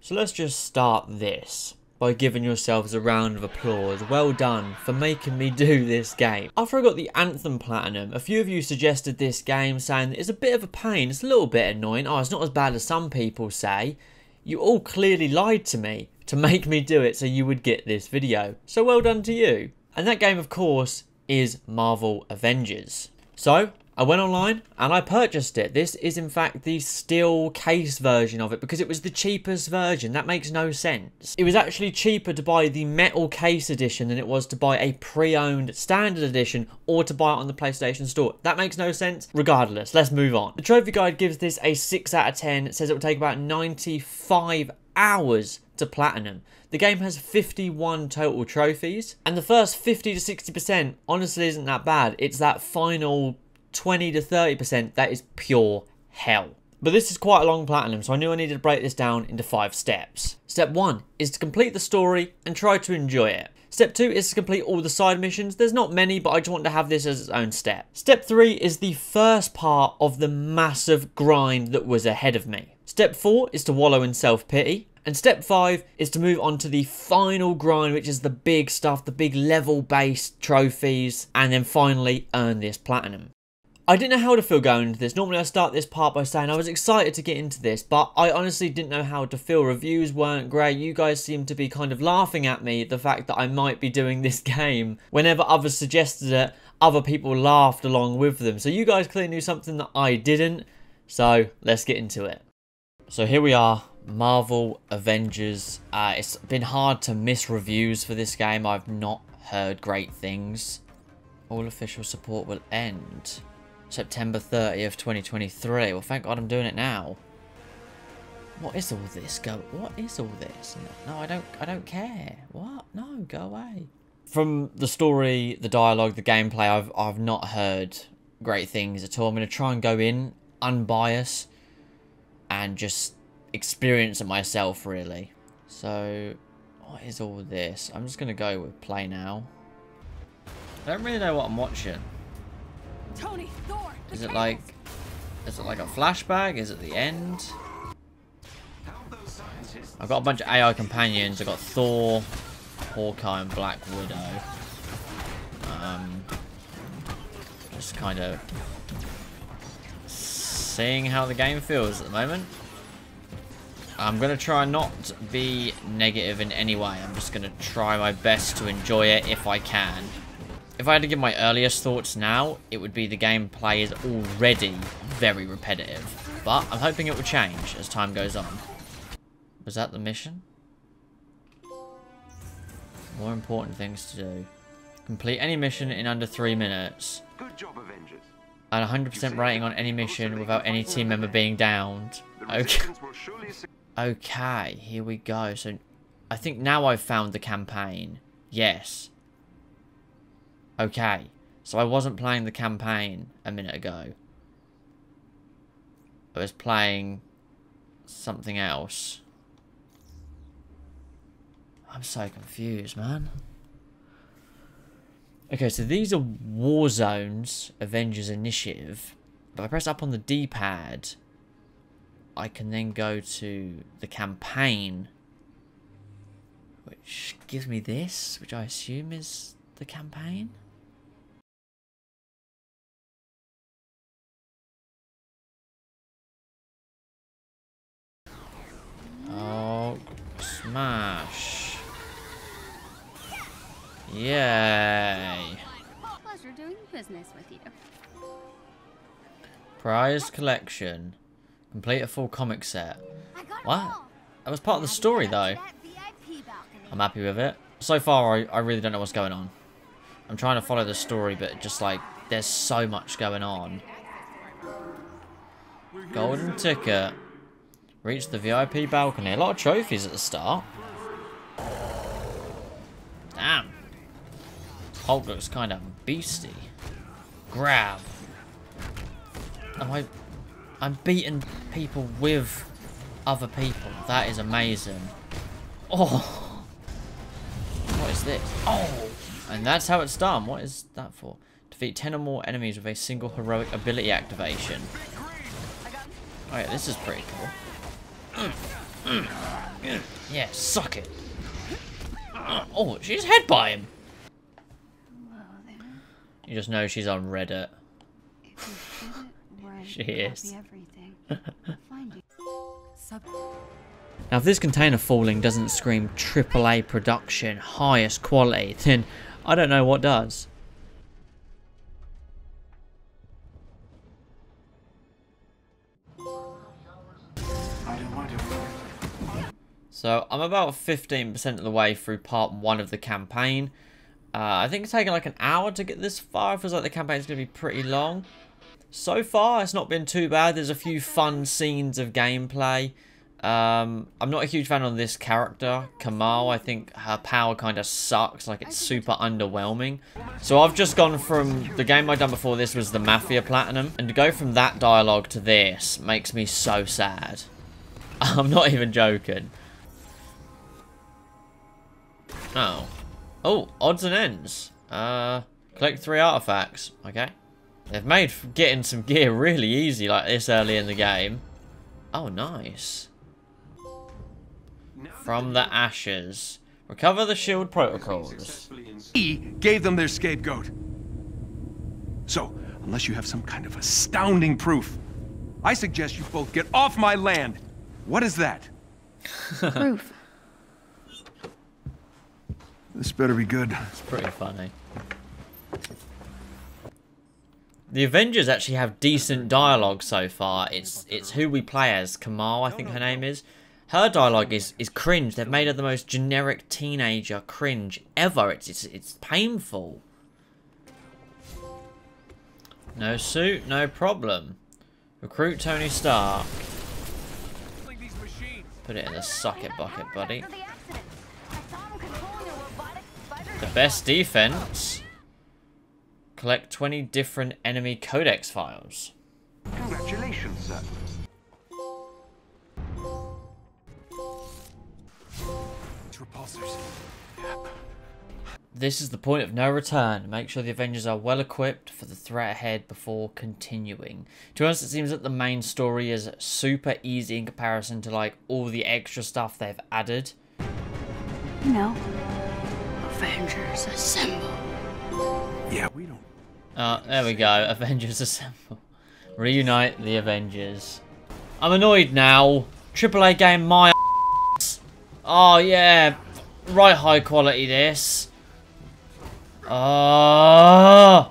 So let's just start this by giving yourselves a round of applause. Well done for making me do this game. After I got the Anthem Platinum, a few of you suggested this game, saying that it's a bit of a pain, it's a little bit annoying. Oh, it's not as bad as some people say. You all clearly lied to me to make me do it so you would get this video. So well done to you. And that game, of course, is Marvel Avengers. So I went online and I purchased it. This is in fact the steel case version of it because it was the cheapest version. That makes no sense. It was actually cheaper to buy the metal case edition than it was to buy a pre-owned standard edition or to buy it on the PlayStation Store. That makes no sense. Regardless, let's move on. The trophy guide gives this a 6 out of 10. It says it will take about 95 hours to platinum. The game has 51 total trophies, and the first 50 to 60% honestly isn't that bad. It's that final 20 to 30% that is pure hell. But this is quite a long platinum, so I knew I needed to break this down into 5 steps. Step 1 is to complete the story and try to enjoy it. Step 2 is to complete all the side missions. There's not many, but I just want to have this as its own step. Step 3 is the first part of the massive grind that was ahead of me. Step 4 is to wallow in self-pity. And step 5 is to move on to the final grind, which is the big stuff, the big level-based trophies, and then finally earn this platinum. I didn't know how to feel going into this. Normally I start this part by saying I was excited to get into this, but I honestly didn't know how to feel. Reviews weren't great. You guys seemed to be kind of laughing at me, the fact that I might be doing this game. Whenever others suggested it, other people laughed along with them. So you guys clearly knew something that I didn't. So let's get into it. So here we are. Marvel Avengers. It's been hard to miss reviews for this game. I've not heard great things. All official support will end September 30th, 2023. Well, thank God I'm doing it now. What is all this? What is all this? No, I don't care. What? No, go away. From the story, the dialogue, the gameplay, I've not heard great things at all. I'm going to try and go in unbiased and just experience it myself, really. So what is all this? I'm just gonna go with play now. I don't really know what I'm watching. Tony, Thor, is it like a flashback? Is it the end? I've got a bunch of AI companions. I've got Thor, Hawkeye and Black Widow. Just kind of seeing how the game feels at the moment. I'm going to try not be negative in any way. I'm just going to try my best to enjoy it if I can. If I had to give my earliest thoughts now, it would be the gameplay is already very repetitive. But I'm hoping it will change as time goes on. Was that the mission? More important things to do. Complete any mission in under 3 minutes. Good job, Avengers. And 100% rating on any mission without any team member being downed. Okay. Okay, here we go. So, I think now I've found the campaign. Yes. Okay. So, I wasn't playing the campaign a minute ago. I was playing something else. I'm so confused, man. Okay, so these are War Zones, Avengers Initiative. If I press up on the D-pad, I can then go to the campaign, which gives me this, which I assume is the campaign. Oh, smash. Yay. Pleasure doing business with you. Prize collection. Complete a full comic set. What? That was part of the story, though. I'm happy with it. So far, I really don't know what's going on. I'm trying to follow the story, but just like, there's so much going on. Golden ticket. Reach the VIP balcony. A lot of trophies at the start. Damn. Hulk looks kind of beastie. Grab. Oh, I'm beating people with other people. That is amazing. Oh. What is this? Oh. And that's how it's done. What is that for? Defeat 10 or more enemies with a single heroic ability activation. Oh yeah, this is pretty cool. Yeah, suck it. Oh, she's headbutt him. Hello there. You just know she's on Reddit. If you did it right, She is. copy everything. I'll find you. Now, if this container falling doesn't scream AAA production, highest quality, then I don't know what does. So, I'm about 15% of the way through part 1 of the campaign. I think it's taken like an hour to get this far. It feels like the campaign's going to be pretty long. So far, it's not been too bad. There's a few fun scenes of gameplay. I'm not a huge fan of this character, Kamal. I think her power kind of sucks. Like, it's super underwhelming. So I've just gone from the game I'd done before this was the Mafia Platinum. And to go from that dialogue to this makes me so sad. I'm not even joking. Oh. Oh, odds and ends. Collect 3 artifacts. Okay. They've made getting some gear really easy like this early in the game. Oh, nice. From the ashes. Recover the shield protocols. He gave them their scapegoat. So, unless you have some kind of astounding proof, I suggest you both get off my land. What is that? Proof. This better be good. It's pretty funny. The Avengers actually have decent dialogue so far. It's who we play as, Kamal, I think her name is. Her dialogue is cringe. They've made her the most generic teenager cringe ever. It's painful. No suit, no problem. Recruit Tony Stark. Put it in the socket bucket, buddy. The best defense. Collect 20 different enemy codex files. Congratulations, sir. Repulsors. This is the point of no return. Make sure the Avengers are well equipped for the threat ahead before continuing. To be honest, it seems that the main story is super easy in comparison to like all the extra stuff they've added. You know, Avengers assemble. Yeah, we don't. There we go. Avengers assemble. Reunite the Avengers. I'm annoyed now. AAA game, my ass. Oh, yeah. Right high quality, this. Oh.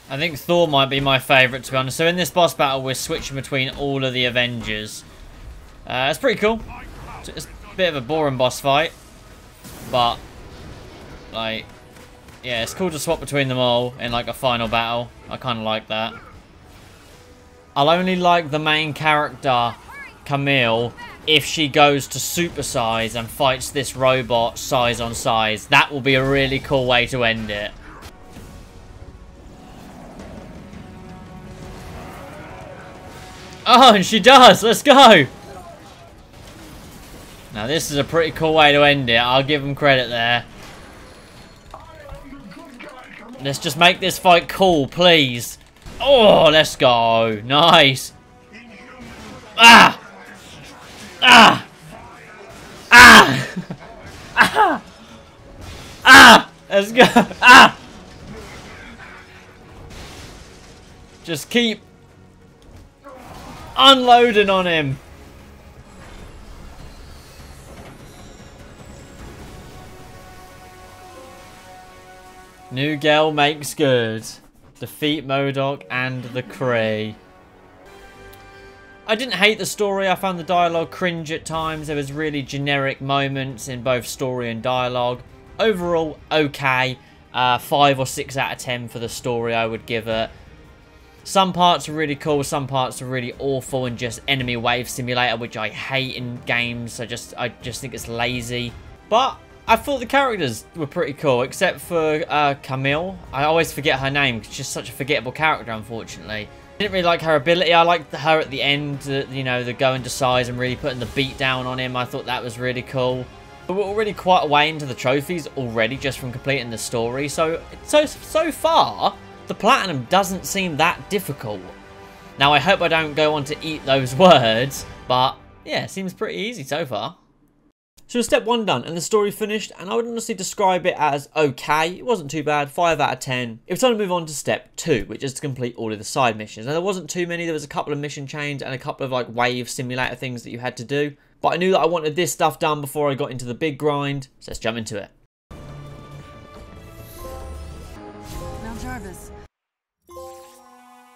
I think Thor might be my favourite, to be honest. So in this boss battle, we're switching between all of the Avengers. It's pretty cool. It's a bit of a boring boss fight. But, like... yeah, it's cool to swap between them all in like a final battle. I kind of like that. I'll only like the main character, Camille, if she goes to super size and fights this robot size on size. That will be a really cool way to end it. Oh, and she does! Let's go! Now this is a pretty cool way to end it. I'll give them credit there. Let's just make this fight cool, please. Oh, let's go. Nice. Ah! Ah! Ah! Ah! Ah! Let's go. Ah! Just keep unloading on him. New girl makes good. Defeat MODOK and the Kree. I didn't hate the story. I found the dialogue cringe at times. There was really generic moments in both story and dialogue. Overall, okay. 5 or 6 out of 10 for the story I would give it. Some parts are really cool. Some parts are really awful and just enemy wave simulator, which I hate in games. I just think it's lazy. But I thought the characters were pretty cool, except for Camille. I always forget her name, because she's such a forgettable character, unfortunately. I didn't really like her ability. I liked her at the end, you know, the going to size and really putting the beat down on him. I thought that was really cool. But we're already quite a way into the trophies already, just from completing the story. So far, the Platinum doesn't seem that difficult. Now, I hope I don't go on to eat those words, but Yeah, seems pretty easy so far. So step 1 done and the story finished, and I would honestly describe it as okay. It wasn't too bad, 5 out of 10. It was time to move on to step 2, which is to complete all of the side missions. Now there wasn't too many, there was a couple of mission chains and a couple of like wave simulator things that you had to do. But I knew that I wanted this stuff done before I got into the big grind, so let's jump into it. Now Jarvis.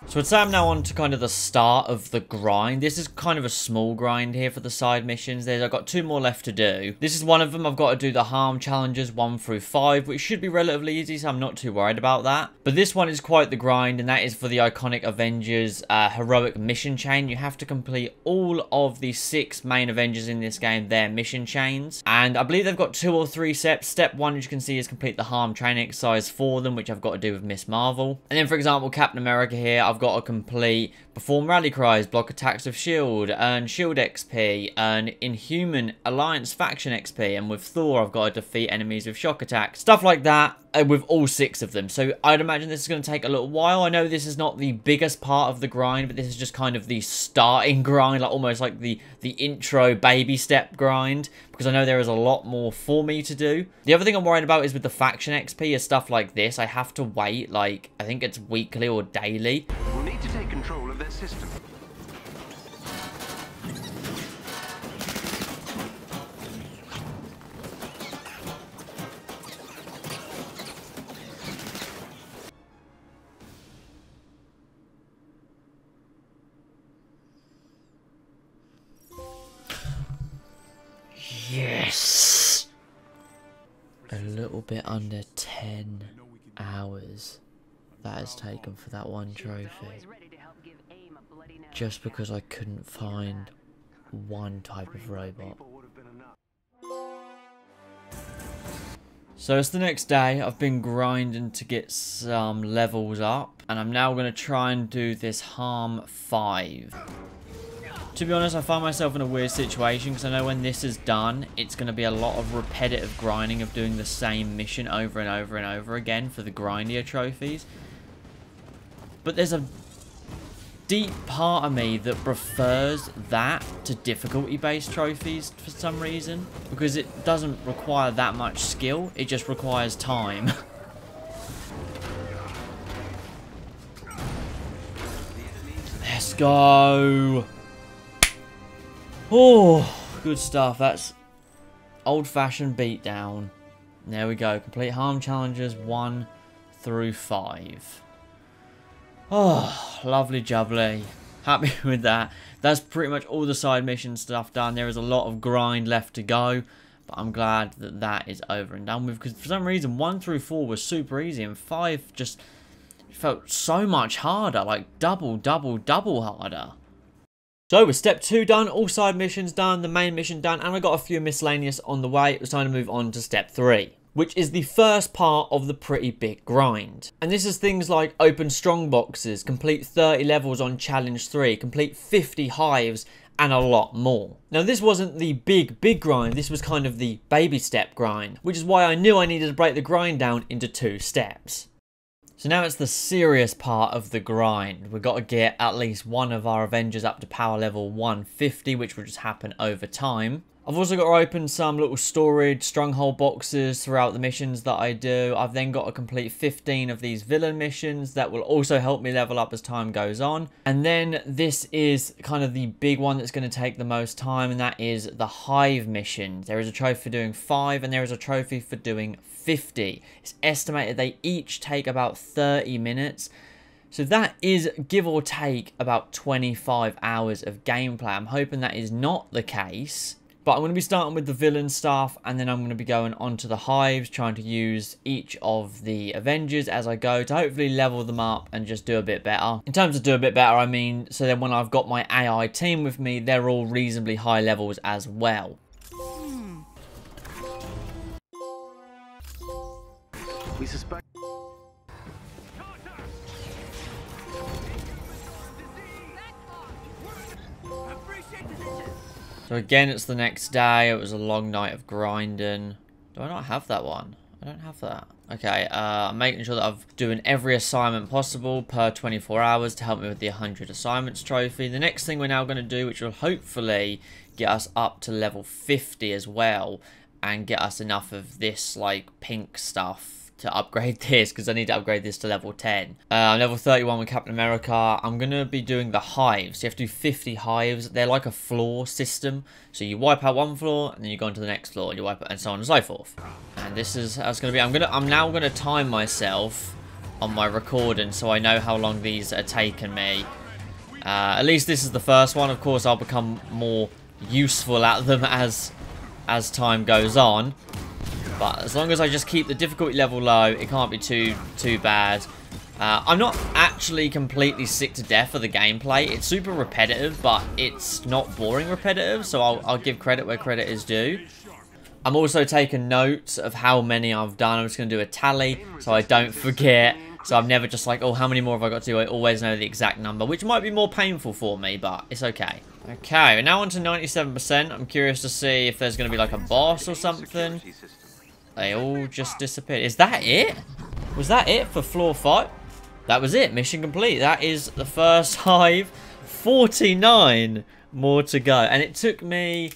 So I'd say I'm now on to kind of the start of the grind. This is kind of a small grind here for the side missions. I've got 2 more left to do. This is one of them. I've got to do the harm challenges 1 through 5, which should be relatively easy, so I'm not too worried about that. But this one is quite the grind, and that is for the iconic Avengers heroic mission chain. You have to complete all of the 6 main Avengers in this game, their mission chains. And I believe they've got 2 or 3 steps. Step 1, as you can see, is complete the harm training exercise for them, which I've got to do with Miss Marvel. And then, for example, Captain America here, I've got to complete perform rally cries, block attacks of shield, earn shield XP, earn Inhuman Alliance faction XP, and with Thor I've got to defeat enemies with shock attacks, stuff like that, with all 6 of them. So I'd imagine this is going to take a little while. I know this is not the biggest part of the grind, but this is just kind of the starting grind, like almost like the intro baby step grind, because I know there is a lot more for me to do. The other thing I'm worried about is with the faction XP is stuff like this. I have to wait, like, I think it's weekly or daily. We'll need to take control of their system. Yes! A little bit under 10 hours that has taken for that one trophy. Just because I couldn't find one type of robot. So it's the next day. I've been grinding to get some levels up, and I'm now going to try and do this harm 5. To be honest, I find myself in a weird situation because I know when this is done, it's going to be a lot of repetitive grinding of doing the same mission over and over and over again for the grindier trophies. But there's a deep part of me that prefers that to difficulty-based trophies for some reason, because it doesn't require that much skill, it just requires time. Let's go. Oh, good stuff. That's old-fashioned beatdown. There we go. Complete harm challenges 1 through 5. Oh, lovely jubbly. Happy with that. That's pretty much all the side mission stuff done. There is a lot of grind left to go, but I'm glad that that is over and done with, because for some reason 1 through 4 was super easy and 5 just felt so much harder, like double harder. So with step 2 done, all side missions done, the main mission done, and I got a few miscellaneous on the way, it was time to move on to step 3. Which is the first part of the pretty big grind. And this is things like open strong boxes, complete 30 levels on challenge 3, complete 50 hives, and a lot more. Now this wasn't the big grind, this was kind of the baby step grind, which is why I knew I needed to break the grind down into 2 steps. So now it's the serious part of the grind. We've got to get at least one of our Avengers up to power level 150, which will just happen over time. I've also got to open some little storage stronghold boxes throughout the missions that I do. I've then got to complete 15 of these villain missions that will also help me level up as time goes on. And then this is kind of the big one that's going to take the most time, and that is the hive missions. There is a trophy for doing 5 and there is a trophy for doing 50. It's estimated they each take about 30 minutes. So that is, give or take, about 25 hours of gameplay. I'm hoping that is not the case. But I'm going to be starting with the villain stuff, and then I'm going to be going on to the hives, trying to use each of the Avengers as I go to hopefully level them up and just do a bit better. In terms of do a bit better, I mean, so then when I've got my AI team with me, they're all reasonably high levels as well. We suspect... So again, it's the next day. It was a long night of grinding. Do I not have that one? I don't have that. Okay, I'm making sure that I'm doing every assignment possible per 24 hours to help me with the 100 assignments trophy. The next thing we're now going to do, which will hopefully get us up to level 50 as well, and get us enough of this like pink stuff to upgrade this, because I need to upgrade this to level 10. I'm level 31 with Captain America. I'm going to be doing the hives. You have to do 50 hives. They're like a floor system. So you wipe out one floor, and then you go on to the next floor, and you wipe it, and so on and so forth. And this is how it's going to be. I'm now going to time myself on my recording, so I know how long these are taking me. At least this is the first one. Of course, I'll become more useful at them as time goes on. But as long as I just keep the difficulty level low, it can't be too bad. I'm not actually completely sick to death of the gameplay. It's super repetitive, but it's not boring repetitive, so I'll give credit where credit is due. I'm also taking notes of how many I've done. I'm just going to do a tally so I don't forget. So I'm never just like, oh, how many more have I got to do? I always know the exact number, which might be more painful for me, but it's okay. Okay, we're now on to 97%. I'm curious to see if there's going to be like a boss or something. They all just disappeared. Is that it? Was that it for floor 5? That was it. Mission complete. That is the first hive. 49 more to go. And it took me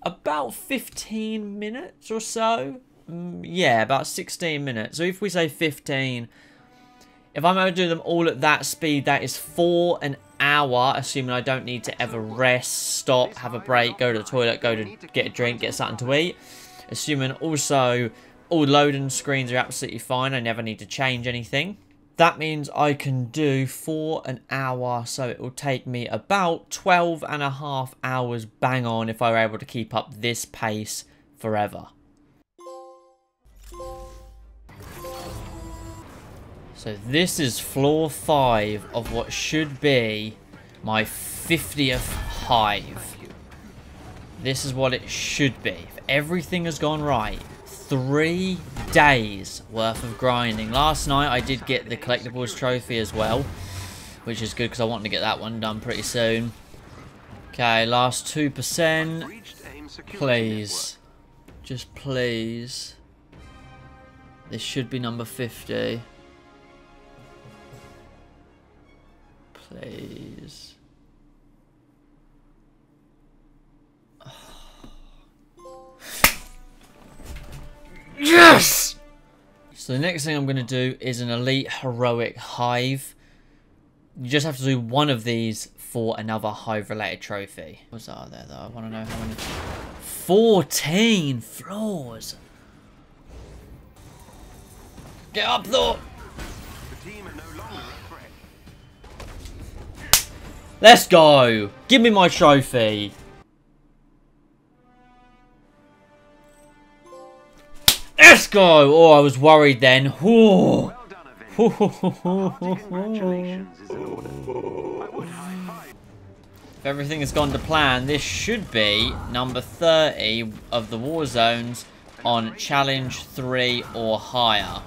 about 15 minutes or so. Yeah, about 16 minutes. So if we say 15, if I'm able to do them all at that speed, that is 4 an hour, assuming I don't need to ever rest, stop, have a break, go to the toilet, go to get a drink, get something to eat. Assuming also all loading screens are absolutely fine. I never need to change anything. That means I can do 4 an hour. So it will take me about 12.5 hours bang on if I were able to keep up this pace forever. So this is floor 5 of what should be my 50th hive. This is what it should be. If everything has gone right, 3 days worth of grinding. Last night I did get the collectibles trophy as well, which is good because I want to get that one done pretty soon. Okay, last 2%. Please. Just please. This should be number 50. Please. Yes! So the next thing I'm going to do is an elite heroic hive. You just have to do one of these for another hive related trophy. What's are there though? I want to know how many. 14 floors. Get up though. Let's go. Give me my trophy. Let's go! Oh, I was worried then. Ooh. Well done, Avengers. Congratulations is in order. I would high-five. If everything has gone to plan, this should be number 30 of the war zones on challenge 3 or higher.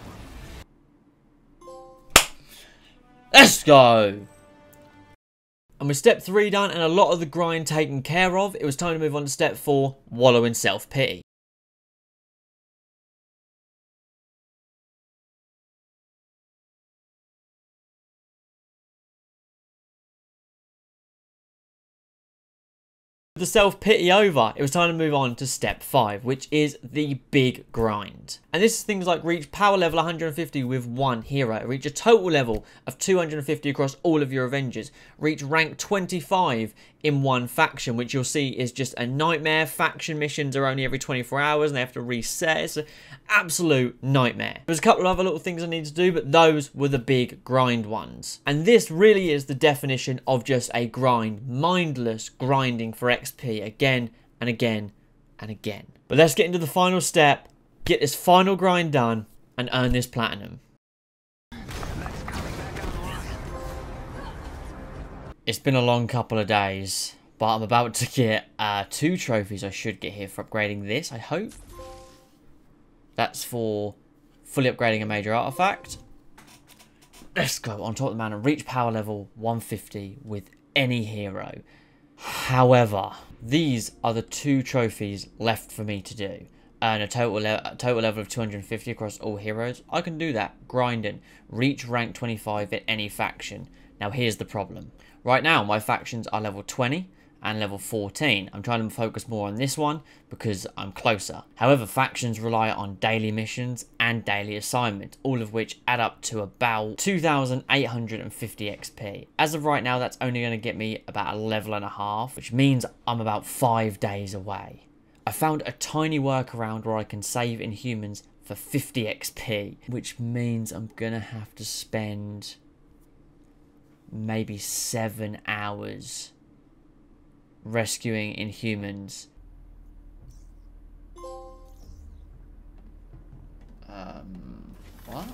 Let's go! And with step 3 done and a lot of the grind taken care of, it was time to move on to step 4, wallow in self-pity. The self-pity over, it was time to move on to step 5, which is the big grind. And this is things like reach power level 150 with one hero, reach a total level of 250 across all of your Avengers, reach rank 25 in one faction, which you'll see is just a nightmare. Faction missions are only every 24 hours and they have to reset. It's an absolute nightmare. There's a couple of other little things I need to do, but those were the big grind ones. And this really is the definition of just a grind. Mindless grinding for XP again and again and again. But let's get into the final step, get this final grind done, and earn this platinum. It's been a long couple of days, but I'm about to get 2 trophies I should get here for upgrading this, I hope. That's for fully upgrading a major artifact. Let's go on top of the mountain, reach power level 150 with any hero. However, these are the 2 trophies left for me to do. And a total level of 250 across all heroes. I can do that, grinding, reach rank 25 at any faction. Now here's the problem. Right now, my factions are level 20, and level 14. I'm trying to focus more on this one because I'm closer. However, factions rely on daily missions and daily assignments, all of which add up to about 2,850 XP. As of right now, that's only going to get me about a level and a half, which means I'm about 5 days away. I found a tiny workaround where I can save Inhumans for 50 XP, which means I'm going to have to spend maybe 7 hours rescuing Inhumans. What?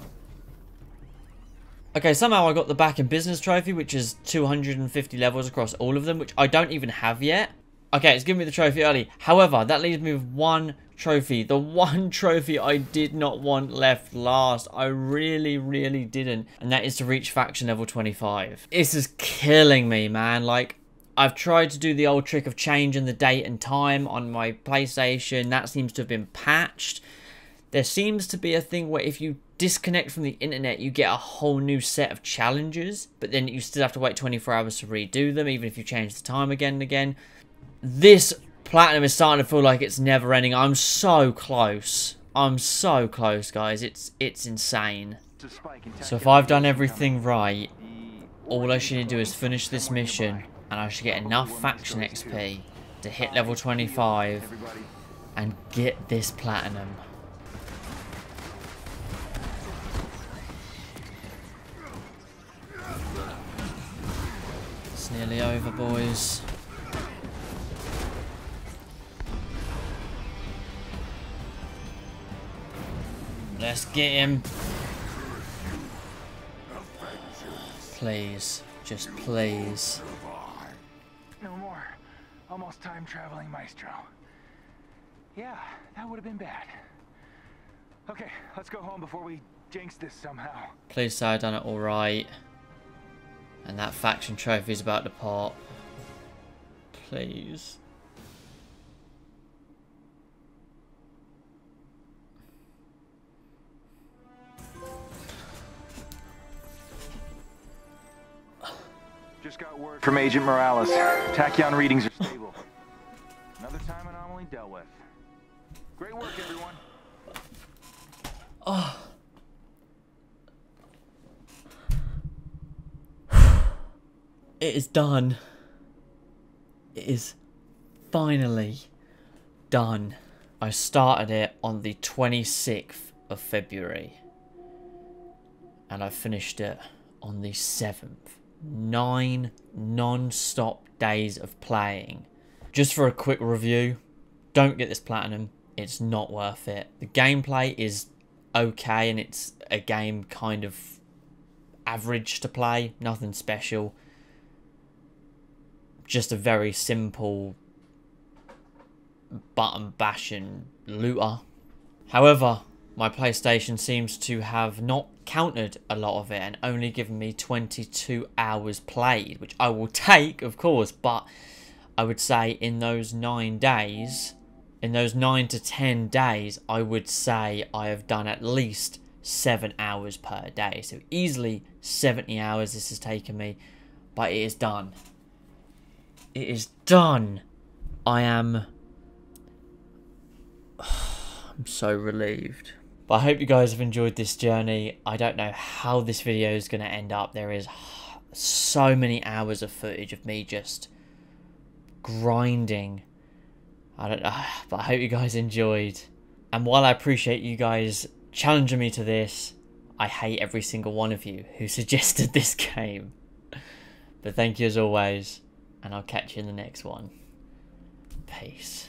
Okay, somehow I got the Back in Business trophy, which is 250 levels across all of them, which I don't even have yet. Okay, it's giving me the trophy early. However, that leaves me with one trophy. The one trophy I did not want left last. I really didn't. And that is to reach faction level 25. This is killing me, man. Like, I've tried to do the old trick of changing the date and time on my PlayStation. That seems to have been patched. There seems to be a thing where if you disconnect from the internet, you get a whole new set of challenges. But then you still have to wait 24 hours to redo them, even if you change the time again and again. This platinum is starting to feel like it's never ending. I'm so close. I'm so close, guys. It's insane. So if I've done everything right, all I should do is finish this mission, and I should get enough faction XP to hit level 25 and get this platinum. It's nearly over, boys. Let's get him. Please. Just please. No more almost time traveling maestro. Yeah, that would have been bad. Okay, let's go home before we jinx this somehow. Please say I've done it alright. And that faction trophy is about to pop. Please. Just got word from Agent Morales. Tachyon readings are stable. Another time anomaly dealt with. Great work, everyone. Oh. It is done. It is finally done. I started it on the 26th of February. And I finished it on the 7th. 9 non-stop days of playing. Just for a quick review, don't get this platinum. It's not worth it. The gameplay is okay, and it's a game kind of average to play. Nothing special. Just a very simple button bashing looter. However, my PlayStation seems to have not counted a lot of it and only given me 22 hours played, which I will take, of course, but I would say in those 9 days, in those 9 to 10 days, I would say I have done at least 7 hours per day. So easily 70 hours this has taken me, but it is done. It is done. I'm so relieved. But I hope you guys have enjoyed this journey. I don't know how this video is going to end up. There is so many hours of footage of me just grinding. I don't know, but I hope you guys enjoyed. And while I appreciate you guys challenging me to this, I hate every single one of you who suggested this game. But thank you as always, and I'll catch you in the next one. Peace.